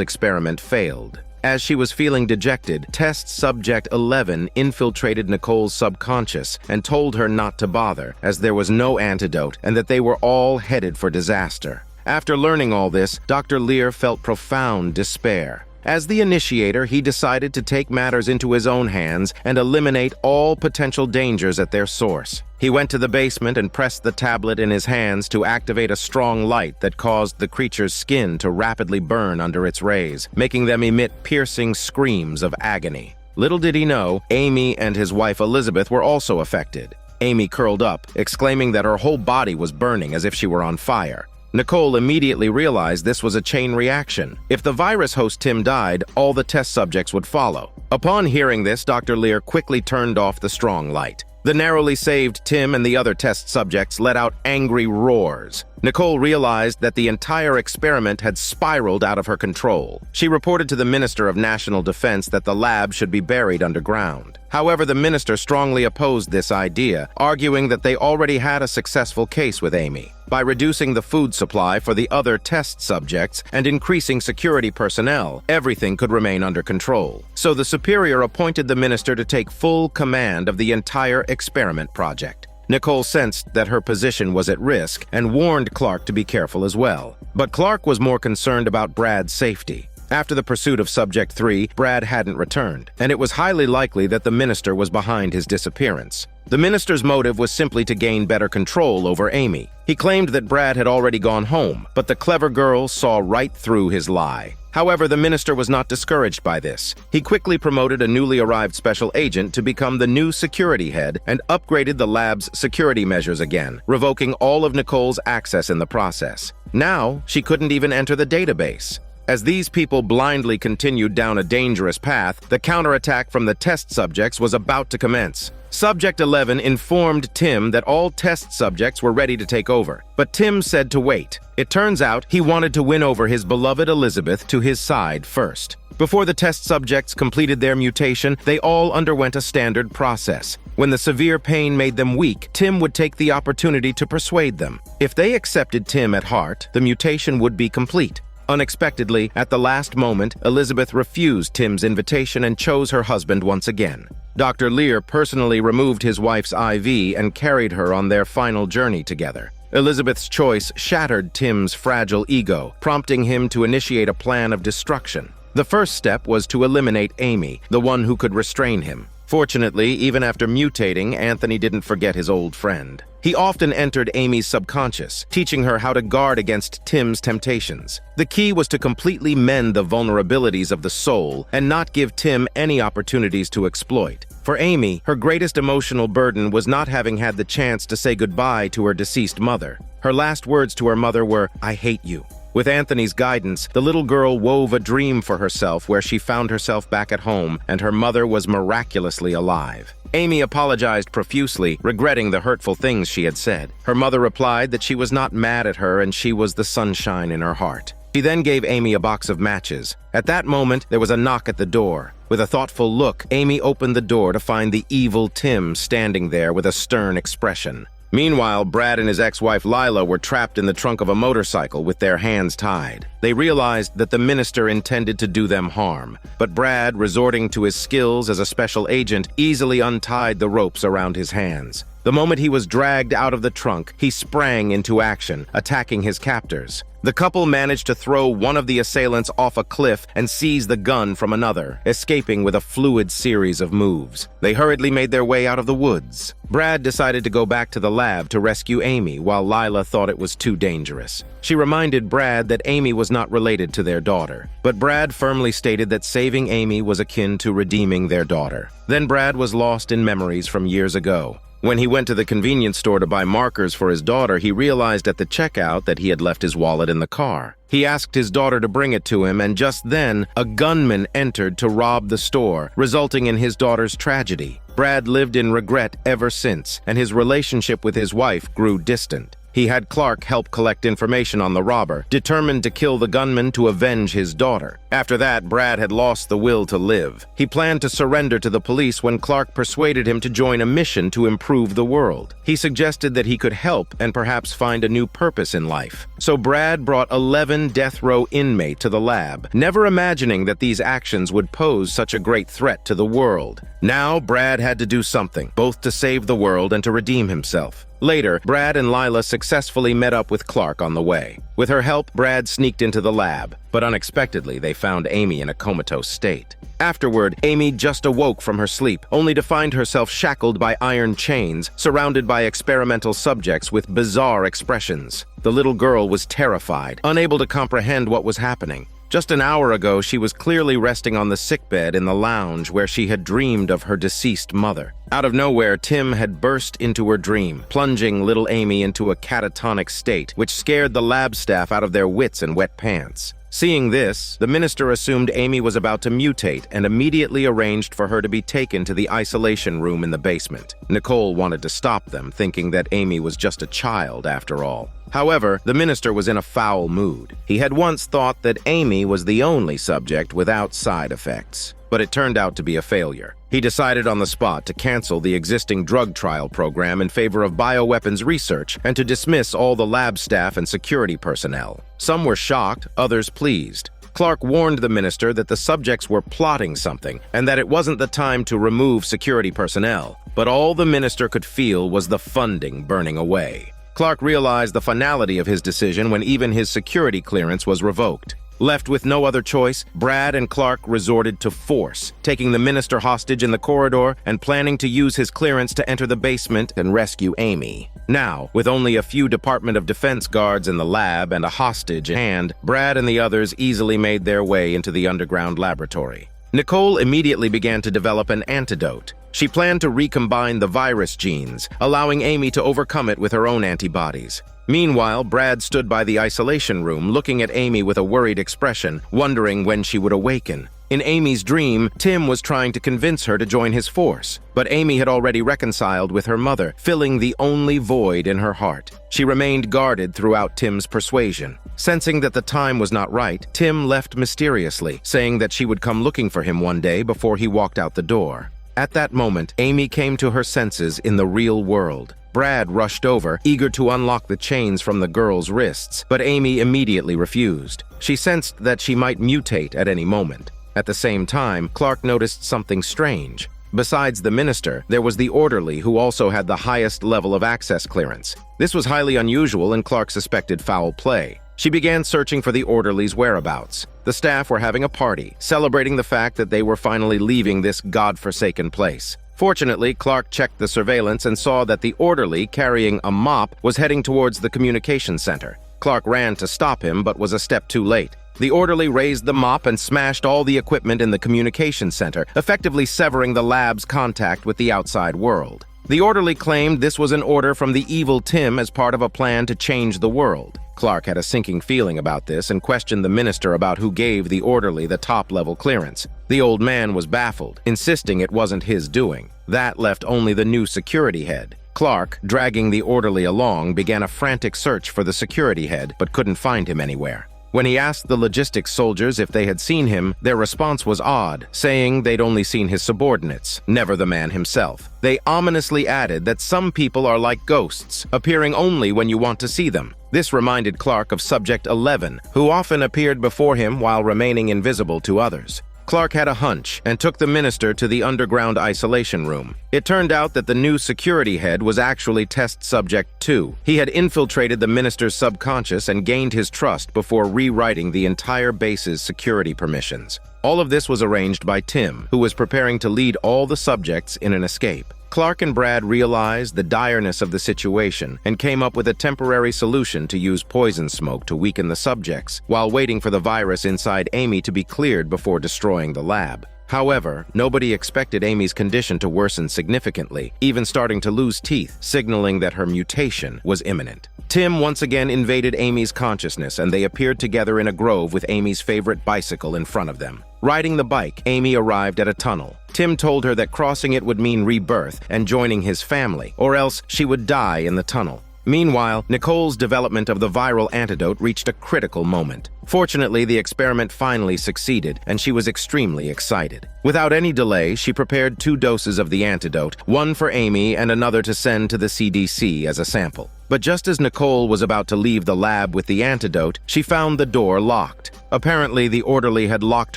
experiment failed. As she was feeling dejected, test subject 11 infiltrated Nicole's subconscious and told her not to bother, as there was no antidote and that they were all headed for disaster. After learning all this, Dr. Lear felt profound despair. As the initiator, he decided to take matters into his own hands and eliminate all potential dangers at their source. He went to the basement and pressed the tablet in his hands to activate a strong light that caused the creature's skin to rapidly burn under its rays, making them emit piercing screams of agony. Little did he know, Amy and his wife Elizabeth were also affected. Amy curled up, exclaiming that her whole body was burning as if she were on fire. Nicole immediately realized this was a chain reaction. If the virus host Tim died, all the test subjects would follow. Upon hearing this, Dr. Lear quickly turned off the strong light. The narrowly saved Tim and the other test subjects let out angry roars. Nicole realized that the entire experiment had spiraled out of her control. She reported to the Minister of National Defense that the lab should be buried underground. However, the minister strongly opposed this idea, arguing that they already had a successful case with Amy. By reducing the food supply for the other test subjects and increasing security personnel, everything could remain under control. So the superior appointed the minister to take full command of the entire experiment project. Nicole sensed that her position was at risk and warned Clark to be careful as well. But Clark was more concerned about Brad's safety. After the pursuit of Subject 3, Brad hadn't returned, and it was highly likely that the minister was behind his disappearance. The minister's motive was simply to gain better control over Amy. He claimed that Brad had already gone home, but the clever girl saw right through his lie. However, the minister was not discouraged by this. He quickly promoted a newly arrived special agent to become the new security head and upgraded the lab's security measures again, revoking all of Nicole's access in the process. Now, she couldn't even enter the database. As these people blindly continued down a dangerous path, the counterattack from the test subjects was about to commence. Subject 11 informed Tim that all test subjects were ready to take over, but Tim said to wait. It turns out he wanted to win over his beloved Elizabeth to his side first. Before the test subjects completed their mutation, they all underwent a standard process. When the severe pain made them weak, Tim would take the opportunity to persuade them. If they accepted Tim at heart, the mutation would be complete. Unexpectedly, at the last moment, Elizabeth refused Tim's invitation and chose her husband once again. Dr. Lear personally removed his wife's IV and carried her on their final journey together. Elizabeth's choice shattered Tim's fragile ego, prompting him to initiate a plan of destruction. The first step was to eliminate Amy, the one who could restrain him. Fortunately, even after mutating, Anthony didn't forget his old friend. He often entered Amy's subconscious, teaching her how to guard against Tim's temptations. The key was to completely mend the vulnerabilities of the soul and not give Tim any opportunities to exploit. For Amy, her greatest emotional burden was not having had the chance to say goodbye to her deceased mother. Her last words to her mother were, "I hate you." With Anthony's guidance, the little girl wove a dream for herself where she found herself back at home and her mother was miraculously alive. Amy apologized profusely, regretting the hurtful things she had said. Her mother replied that she was not mad at her and she was the sunshine in her heart. She then gave Amy a box of matches. At that moment, there was a knock at the door. With a thoughtful look, Amy opened the door to find the evil Tim standing there with a stern expression. Meanwhile, Brad and his ex-wife Lila were trapped in the trunk of a motorcycle with their hands tied. They realized that the minister intended to do them harm, but Brad, resorting to his skills as a special agent, easily untied the ropes around his hands. The moment he was dragged out of the trunk, he sprang into action, attacking his captors. The couple managed to throw one of the assailants off a cliff and seize the gun from another, escaping with a fluid series of moves. They hurriedly made their way out of the woods. Brad decided to go back to the lab to rescue Amy, while Lila thought it was too dangerous. She reminded Brad that Amy was not related to their daughter, but Brad firmly stated that saving Amy was akin to redeeming their daughter. Then Brad was lost in memories from years ago. When he went to the convenience store to buy markers for his daughter, he realized at the checkout that he had left his wallet in the car. He asked his daughter to bring it to him, and just then, a gunman entered to rob the store, resulting in his daughter's tragedy. Brad lived in regret ever since, and his relationship with his wife grew distant. He had Clark help collect information on the robber, determined to kill the gunman to avenge his daughter. After that, Brad had lost the will to live. He planned to surrender to the police when Clark persuaded him to join a mission to improve the world. He suggested that he could help and perhaps find a new purpose in life. So Brad brought 11 death row inmates to the lab, never imagining that these actions would pose such a great threat to the world. Now, Brad had to do something, both to save the world and to redeem himself. Later, Brad and Lila successfully met up with Clark on the way. With her help, Brad sneaked into the lab, but unexpectedly they found Amy in a comatose state. Afterward, Amy just awoke from her sleep, only to find herself shackled by iron chains, surrounded by experimental subjects with bizarre expressions. The little girl was terrified, unable to comprehend what was happening. Just an hour ago, she was clearly resting on the sickbed in the lounge where she had dreamed of her deceased mother. Out of nowhere, Tim had burst into her dream, plunging little Amy into a catatonic state, which scared the lab staff out of their wits and wet pants. Seeing this, the minister assumed Amy was about to mutate and immediately arranged for her to be taken to the isolation room in the basement. Nicole wanted to stop them, thinking that Amy was just a child after all. However, the minister was in a foul mood. He had once thought that Amy was the only subject without side effects, but it turned out to be a failure. He decided on the spot to cancel the existing drug trial program in favor of bioweapons research and to dismiss all the lab staff and security personnel. Some were shocked, others pleased. Clark warned the minister that the subjects were plotting something and that it wasn't the time to remove security personnel. But all the minister could feel was the funding burning away. Clark realized the finality of his decision when even his security clearance was revoked. Left with no other choice, Brad and Clark resorted to force, taking the minister hostage in the corridor and planning to use his clearance to enter the basement and rescue Amy. Now, with only a few Department of Defense guards in the lab and a hostage in hand, Brad and the others easily made their way into the underground laboratory. Nicole immediately began to develop an antidote. She planned to recombine the virus genes, allowing Amy to overcome it with her own antibodies. Meanwhile, Brad stood by the isolation room, looking at Amy with a worried expression, wondering when she would awaken. In Amy's dream, Tim was trying to convince her to join his force, but Amy had already reconciled with her mother, filling the only void in her heart. She remained guarded throughout Tim's persuasion. Sensing that the time was not right, Tim left mysteriously, saying that she would come looking for him one day before he walked out the door. At that moment, Amy came to her senses in the real world. Brad rushed over, eager to unlock the chains from the girl's wrists, but Amy immediately refused. She sensed that she might mutate at any moment. At the same time, Clark noticed something strange. Besides the minister, there was the orderly who also had the highest level of access clearance. This was highly unusual and Clark suspected foul play. She began searching for the orderly's whereabouts. The staff were having a party, celebrating the fact that they were finally leaving this godforsaken place. Fortunately, Clark checked the surveillance and saw that the orderly, carrying a mop, was heading towards the communications center. Clark ran to stop him, but was a step too late. The orderly raised the mop and smashed all the equipment in the communications center, effectively severing the lab's contact with the outside world. The orderly claimed this was an order from the evil Tim as part of a plan to change the world. Clark had a sinking feeling about this and questioned the minister about who gave the orderly the top-level clearance. The old man was baffled, insisting it wasn't his doing. That left only the new security head. Clark, dragging the orderly along, began a frantic search for the security head, but couldn't find him anywhere. When he asked the logistics soldiers if they had seen him, their response was odd, saying they'd only seen his subordinates, never the man himself. They ominously added that some people are like ghosts, appearing only when you want to see them. This reminded Clark of Subject 11, who often appeared before him while remaining invisible to others. Clark had a hunch and took the minister to the underground isolation room. It turned out that the new security head was actually Test Subject 2. He had infiltrated the minister's subconscious and gained his trust before rewriting the entire base's security permissions. All of this was arranged by Tim, who was preparing to lead all the subjects in an escape. Clark and Brad realized the direness of the situation and came up with a temporary solution to use poison smoke to weaken the subjects, while waiting for the virus inside Amy to be cleared before destroying the lab. However, nobody expected Amy's condition to worsen significantly, even starting to lose teeth, signaling that her mutation was imminent. Tim once again invaded Amy's consciousness, and they appeared together in a grove with Amy's favorite bicycle in front of them. Riding the bike, Amy arrived at a tunnel. Tim told her that crossing it would mean rebirth and joining his family, or else she would die in the tunnel. Meanwhile, Nicole's development of the viral antidote reached a critical moment. Fortunately, the experiment finally succeeded, and she was extremely excited. Without any delay, she prepared 2 doses of the antidote, one for Amy and another to send to the CDC as a sample. But just as Nicole was about to leave the lab with the antidote, she found the door locked. Apparently, the orderly had locked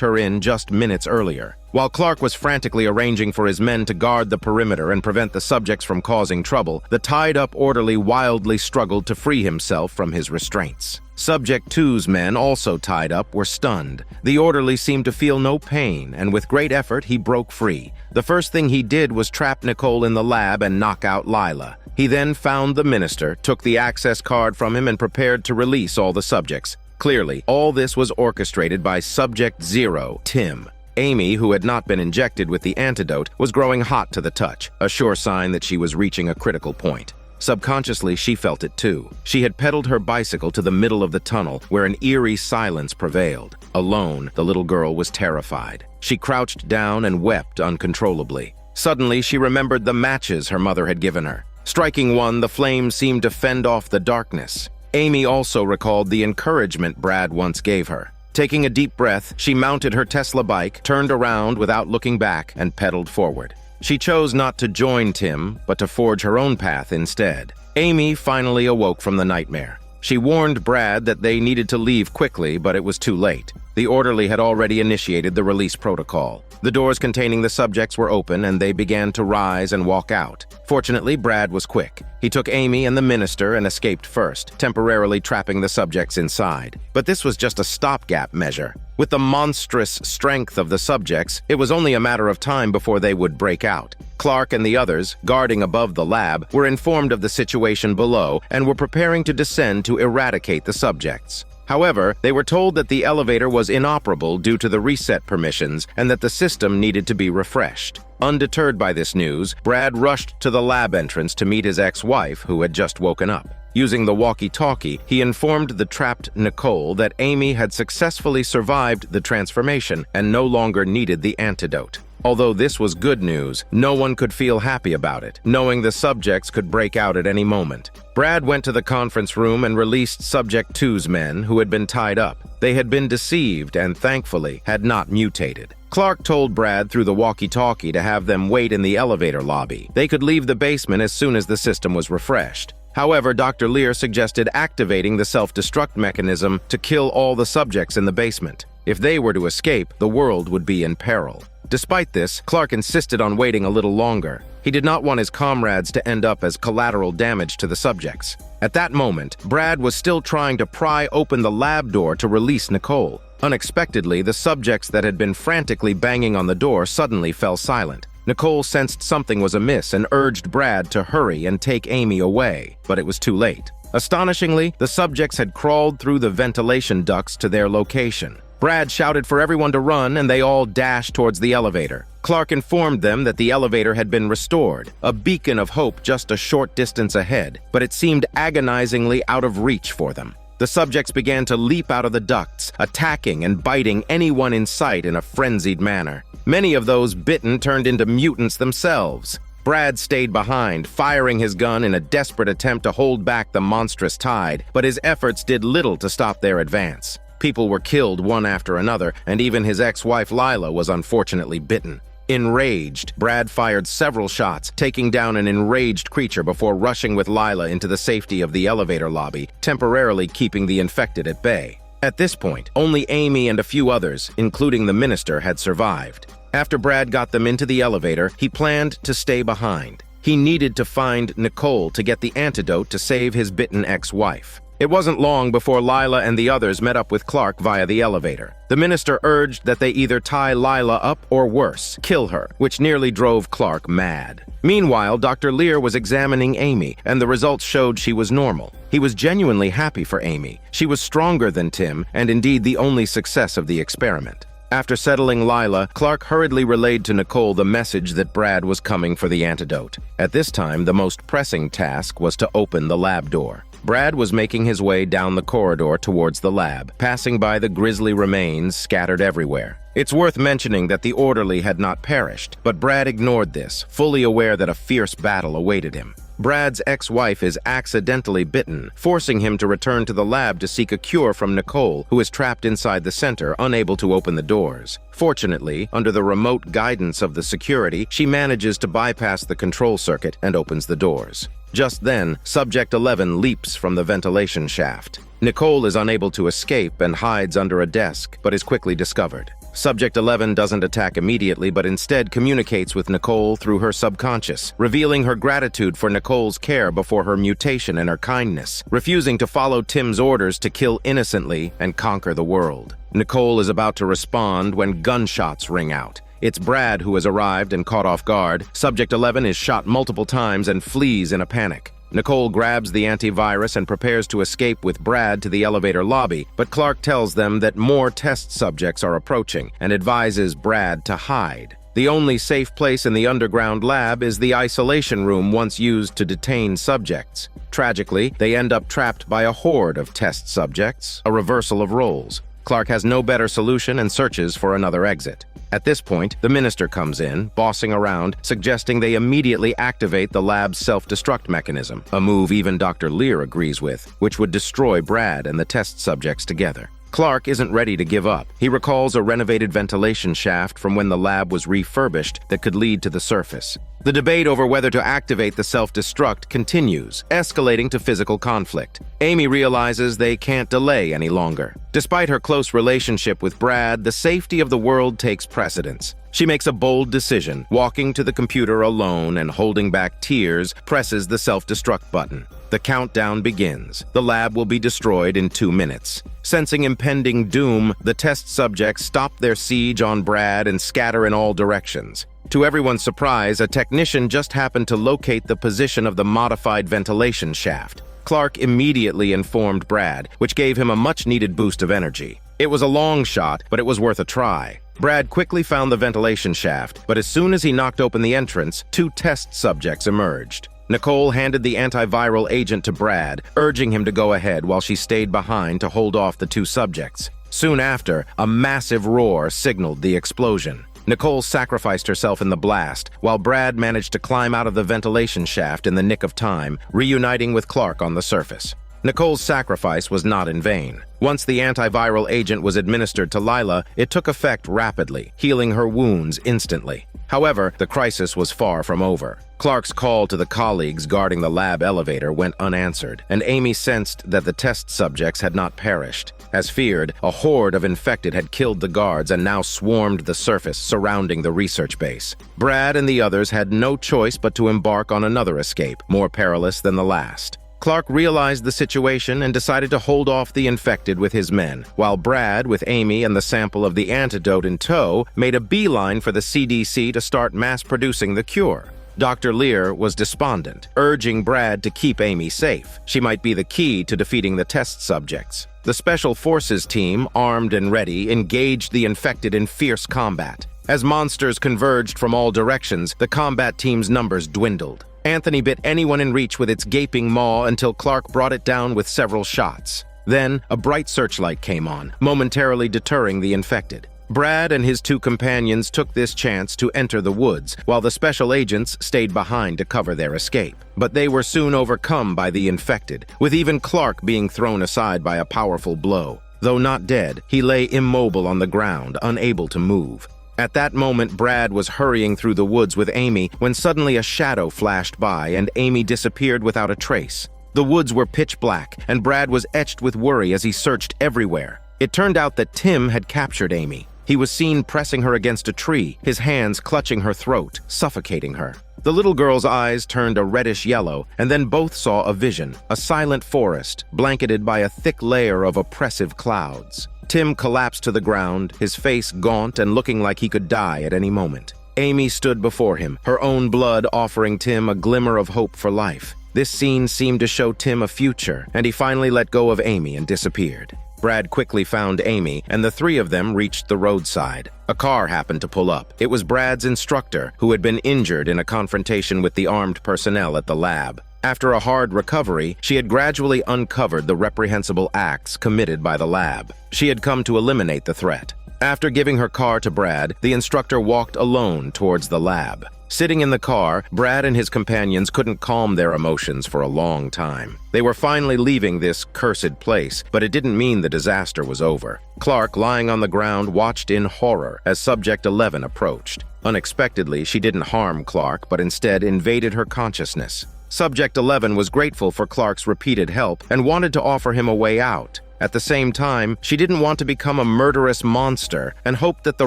her in just minutes earlier. While Clark was frantically arranging for his men to guard the perimeter and prevent the subjects from causing trouble, the tied-up orderly wildly struggled to free himself from his restraints. Subject 2's men, also tied up, were stunned. The orderly seemed to feel no pain, and with great effort, he broke free. The first thing he did was trap Nicole in the lab and knock out Lila. He then found the minister, took the access card from him, and prepared to release all the subjects. Clearly, all this was orchestrated by Subject 0, Tim. Amy, who had not been injected with the antidote, was growing hot to the touch, a sure sign that she was reaching a critical point. Subconsciously, she felt it too. She had pedaled her bicycle to the middle of the tunnel, where an eerie silence prevailed. Alone, the little girl was terrified. She crouched down and wept uncontrollably. Suddenly, she remembered the matches her mother had given her. Striking one, the flames seemed to fend off the darkness. Amy also recalled the encouragement Brad once gave her. Taking a deep breath, she mounted her Tesla bike, turned around without looking back, and pedaled forward. She chose not to join Tim, but to forge her own path instead. Amy finally awoke from the nightmare. She warned Brad that they needed to leave quickly, but it was too late. The orderly had already initiated the release protocol. The doors containing the subjects were open, and they began to rise and walk out. Fortunately, Brad was quick. He took Amy and the minister and escaped first, temporarily trapping the subjects inside. But this was just a stopgap measure. With the monstrous strength of the subjects, it was only a matter of time before they would break out. Clark and the others, guarding above the lab, were informed of the situation below and were preparing to descend to eradicate the subjects. However, they were told that the elevator was inoperable due to the reset permissions and that the system needed to be refreshed. Undeterred by this news, Brad rushed to the lab entrance to meet his ex-wife, who had just woken up. Using the walkie-talkie, he informed the trapped Nicole that Amy had successfully survived the transformation and no longer needed the antidote. Although this was good news, no one could feel happy about it, knowing the subjects could break out at any moment. Brad went to the conference room and released Subject 2's men, who had been tied up. They had been deceived and, thankfully, had not mutated. Clark told Brad through the walkie-talkie to have them wait in the elevator lobby. They could leave the basement as soon as the system was refreshed. However, Dr. Lear suggested activating the self-destruct mechanism to kill all the subjects in the basement. If they were to escape, the world would be in peril. Despite this, Clark insisted on waiting a little longer. He did not want his comrades to end up as collateral damage to the subjects. At that moment, Brad was still trying to pry open the lab door to release Nicole. Unexpectedly, the subjects that had been frantically banging on the door suddenly fell silent. Nicole sensed something was amiss and urged Brad to hurry and take Amy away, but it was too late. Astonishingly, the subjects had crawled through the ventilation ducts to their location. Brad shouted for everyone to run, and they all dashed towards the elevator. Clark informed them that the elevator had been restored, a beacon of hope just a short distance ahead, but it seemed agonizingly out of reach for them. The subjects began to leap out of the ducts, attacking and biting anyone in sight in a frenzied manner. Many of those bitten turned into mutants themselves. Brad stayed behind, firing his gun in a desperate attempt to hold back the monstrous tide, but his efforts did little to stop their advance. People were killed one after another, and even his ex-wife Lila was unfortunately bitten. Enraged, Brad fired several shots, taking down an enraged creature before rushing with Lila into the safety of the elevator lobby, temporarily keeping the infected at bay. At this point, only Amy and a few others, including the minister, had survived. After Brad got them into the elevator, he planned to stay behind. He needed to find Nicole to get the antidote to save his bitten ex-wife. It wasn't long before Lila and the others met up with Clark via the elevator. The minister urged that they either tie Lila up or worse, kill her, which nearly drove Clark mad. Meanwhile, Dr. Lear was examining Amy, and the results showed she was normal. He was genuinely happy for Amy. She was stronger than Tim, and indeed the only success of the experiment. After settling Lila, Clark hurriedly relayed to Nicole the message that Brad was coming for the antidote. At this time, the most pressing task was to open the lab door. Brad was making his way down the corridor towards the lab, passing by the grisly remains scattered everywhere. It's worth mentioning that the orderly had not perished, but Brad ignored this, fully aware that a fierce battle awaited him. Brad's ex-wife is accidentally bitten, forcing him to return to the lab to seek a cure from Nicole, who is trapped inside the center, unable to open the doors. Fortunately, under the remote guidance of the security, she manages to bypass the control circuit and opens the doors. Just then, Subject 11 leaps from the ventilation shaft. Nicole is unable to escape and hides under a desk, but is quickly discovered. Subject 11 doesn't attack immediately, but instead communicates with Nicole through her subconscious, revealing her gratitude for Nicole's care before her mutation and her kindness, refusing to follow Tim's orders to kill innocently and conquer the world. Nicole is about to respond when gunshots ring out. It's Brad who has arrived and caught off guard. Subject 11 is shot multiple times and flees in a panic. Nicole grabs the antivirus and prepares to escape with Brad to the elevator lobby, but Clark tells them that more test subjects are approaching and advises Brad to hide. The only safe place in the underground lab is the isolation room once used to detain subjects. Tragically, they end up trapped by a horde of test subjects, a reversal of roles. Clark has no better solution and searches for another exit. At this point, the minister comes in, bossing around, suggesting they immediately activate the lab's self-destruct mechanism, a move even Dr. Lear agrees with, which would destroy Brad and the test subjects together. Clark isn't ready to give up. He recalls a renovated ventilation shaft from when the lab was refurbished that could lead to the surface. The debate over whether to activate the self-destruct continues, escalating to physical conflict. Amy realizes they can't delay any longer. Despite her close relationship with Brad, the safety of the world takes precedence. She makes a bold decision, walking to the computer alone and holding back tears, presses the self-destruct button. The countdown begins. The lab will be destroyed in 2 minutes. Sensing impending doom, the test subjects stop their siege on Brad and scatter in all directions. To everyone's surprise, a technician just happened to locate the position of the modified ventilation shaft. Clark immediately informed Brad, which gave him a much-needed boost of energy. It was a long shot, but it was worth a try. Brad quickly found the ventilation shaft, but as soon as he knocked open the entrance, 2 test subjects emerged. Nicole handed the antiviral agent to Brad, urging him to go ahead while she stayed behind to hold off the 2 subjects. Soon after, a massive roar signaled the explosion. Nicole sacrificed herself in the blast, while Brad managed to climb out of the ventilation shaft in the nick of time, reuniting with Clark on the surface. Nicole's sacrifice was not in vain. Once the antiviral agent was administered to Lila, it took effect rapidly, healing her wounds instantly. However, the crisis was far from over. Clark's call to the colleagues guarding the lab elevator went unanswered, and Amy sensed that the test subjects had not perished. As feared, a horde of infected had killed the guards and now swarmed the surface surrounding the research base. Brad and the others had no choice but to embark on another escape, more perilous than the last. Clark realized the situation and decided to hold off the infected with his men, while Brad, with Amy and the sample of the antidote in tow, made a beeline for the CDC to start mass-producing the cure. Dr. Lear was despondent, urging Brad to keep Amy safe. She might be the key to defeating the test subjects. The Special Forces team, armed and ready, engaged the infected in fierce combat. As monsters converged from all directions, the combat team's numbers dwindled. Anthony bit anyone in reach with its gaping maw until Clark brought it down with several shots. Then, a bright searchlight came on, momentarily deterring the infected. Brad and his two companions took this chance to enter the woods, while the special agents stayed behind to cover their escape. But they were soon overcome by the infected, with even Clark being thrown aside by a powerful blow. Though not dead, he lay immobile on the ground, unable to move. At that moment, Brad was hurrying through the woods with Amy when suddenly a shadow flashed by and Amy disappeared without a trace. The woods were pitch black, and Brad was etched with worry as he searched everywhere. It turned out that Tim had captured Amy. He was seen pressing her against a tree, his hands clutching her throat, suffocating her. The little girl's eyes turned a reddish yellow, and then both saw a vision, a silent forest, blanketed by a thick layer of oppressive clouds. Tim collapsed to the ground, his face gaunt and looking like he could die at any moment. Amy stood before him, her own blood offering Tim a glimmer of hope for life. This scene seemed to show Tim a future, and he finally let go of Amy and disappeared. Brad quickly found Amy, and the three of them reached the roadside. A car happened to pull up. It was Brad's instructor, who had been injured in a confrontation with the armed personnel at the lab. After a hard recovery, she had gradually uncovered the reprehensible acts committed by the lab. She had come to eliminate the threat. After giving her car to Brad, the instructor walked alone towards the lab. Sitting in the car, Brad and his companions couldn't calm their emotions for a long time. They were finally leaving this cursed place, but it didn't mean the disaster was over. Clark, lying on the ground, watched in horror as Subject 11 approached. Unexpectedly, she didn't harm Clark, but instead invaded her consciousness. Subject 11 was grateful for Clark's repeated help and wanted to offer him a way out. At the same time, she didn't want to become a murderous monster and hoped that the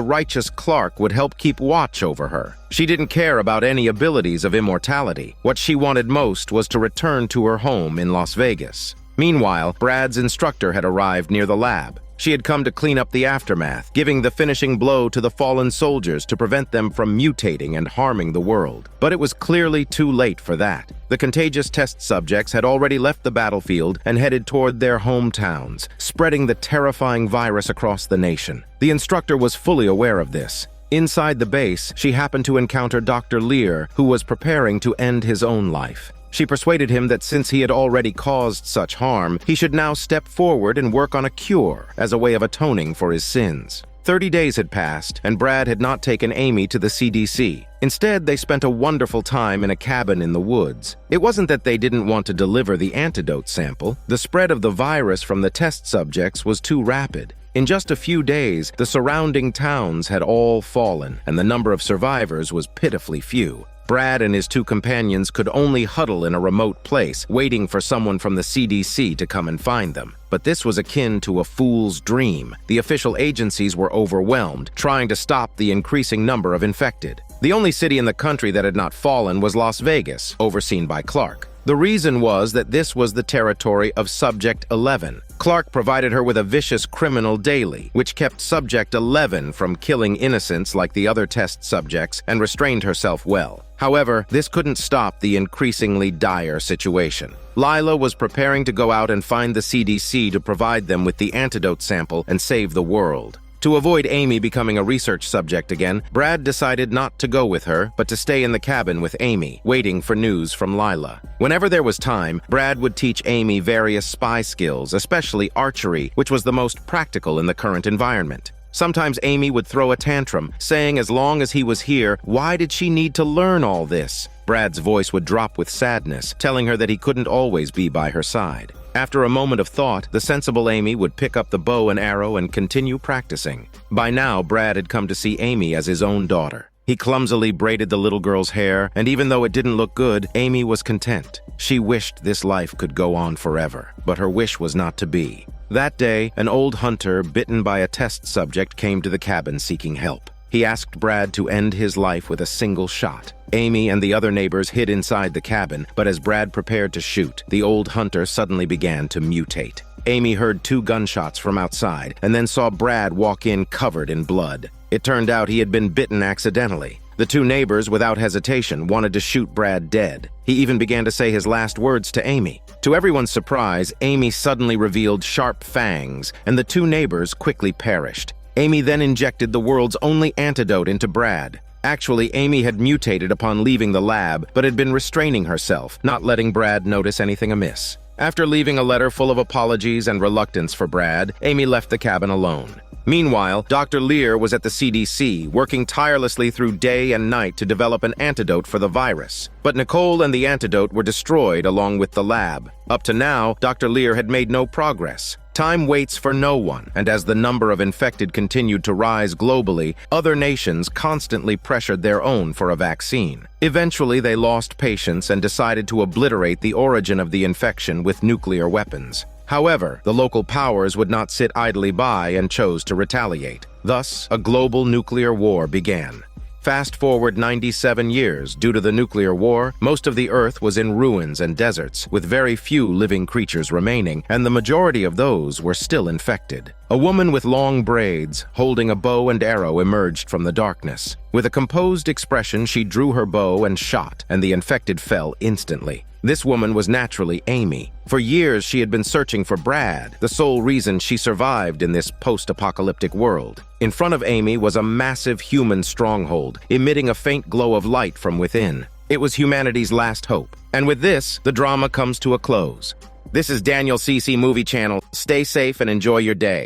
righteous Clark would help keep watch over her. She didn't care about any abilities of immortality. What she wanted most was to return to her home in Las Vegas. Meanwhile, Brad's instructor had arrived near the lab. She had come to clean up the aftermath, giving the finishing blow to the fallen soldiers to prevent them from mutating and harming the world. But it was clearly too late for that. The contagious test subjects had already left the battlefield and headed toward their hometowns, spreading the terrifying virus across the nation. The instructor was fully aware of this. Inside the base, she happened to encounter Dr. Lear, who was preparing to end his own life. She persuaded him that since he had already caused such harm, he should now step forward and work on a cure as a way of atoning for his sins. 30 days had passed, and Brad had not taken Amy to the CDC. Instead, they spent a wonderful time in a cabin in the woods. It wasn't that they didn't want to deliver the antidote sample. The spread of the virus from the test subjects was too rapid. In just a few days, the surrounding towns had all fallen, and the number of survivors was pitifully few. Brad and his two companions could only huddle in a remote place, waiting for someone from the CDC to come and find them. But this was akin to a fool's dream. The official agencies were overwhelmed, trying to stop the increasing number of infected. The only city in the country that had not fallen was Las Vegas, overseen by Clark. The reason was that this was the territory of Subject 11. Clark provided her with a vicious criminal daily, which kept Subject 11 from killing innocents like the other test subjects and restrained herself well. However, this couldn't stop the increasingly dire situation. Lila was preparing to go out and find the CDC to provide them with the antidote sample and save the world. To avoid Amy becoming a research subject again, Brad decided not to go with her, but to stay in the cabin with Amy, waiting for news from Lila. Whenever there was time, Brad would teach Amy various spy skills, especially archery, which was the most practical in the current environment. Sometimes Amy would throw a tantrum, saying as long as he was here, why did she need to learn all this? Brad's voice would drop with sadness, telling her that he couldn't always be by her side. After a moment of thought, the sensible Amy would pick up the bow and arrow and continue practicing. By now, Brad had come to see Amy as his own daughter. He clumsily braided the little girl's hair, and even though it didn't look good, Amy was content. She wished this life could go on forever, but her wish was not to be. That day, an old hunter bitten by a test subject came to the cabin seeking help. He asked Brad to end his life with a single shot. Amy and the other neighbors hid inside the cabin, but as Brad prepared to shoot, the old hunter suddenly began to mutate. Amy heard 2 gunshots from outside and then saw Brad walk in covered in blood. It turned out he had been bitten accidentally. The 2 neighbors, without hesitation, wanted to shoot Brad dead. He even began to say his last words to Amy. To everyone's surprise, Amy suddenly revealed sharp fangs, and the 2 neighbors quickly perished. Amy then injected the world's only antidote into Brad. Actually, Amy had mutated upon leaving the lab, but had been restraining herself, not letting Brad notice anything amiss. After leaving a letter full of apologies and reluctance for Brad, Amy left the cabin alone. Meanwhile, Dr. Lear was at the CDC, working tirelessly through day and night to develop an antidote for the virus. But Nicole and the antidote were destroyed along with the lab. Up to now, Dr. Lear had made no progress. Time waits for no one, and as the number of infected continued to rise globally, other nations constantly pressured their own for a vaccine. Eventually, they lost patience and decided to obliterate the origin of the infection with nuclear weapons. However, the local powers would not sit idly by and chose to retaliate. Thus, a global nuclear war began. Fast forward 97 years, due to the nuclear war, most of the Earth was in ruins and deserts, with very few living creatures remaining, and the majority of those were still infected. A woman with long braids, holding a bow and arrow, emerged from the darkness. With a composed expression, she drew her bow and shot, and the infected fell instantly. This woman was naturally Amy. For years, she had been searching for Brad, the sole reason she survived in this post-apocalyptic world. In front of Amy was a massive human stronghold, emitting a faint glow of light from within. It was humanity's last hope. And with this, the drama comes to a close. This is Daniel CC Movie Channel. Stay safe and enjoy your day.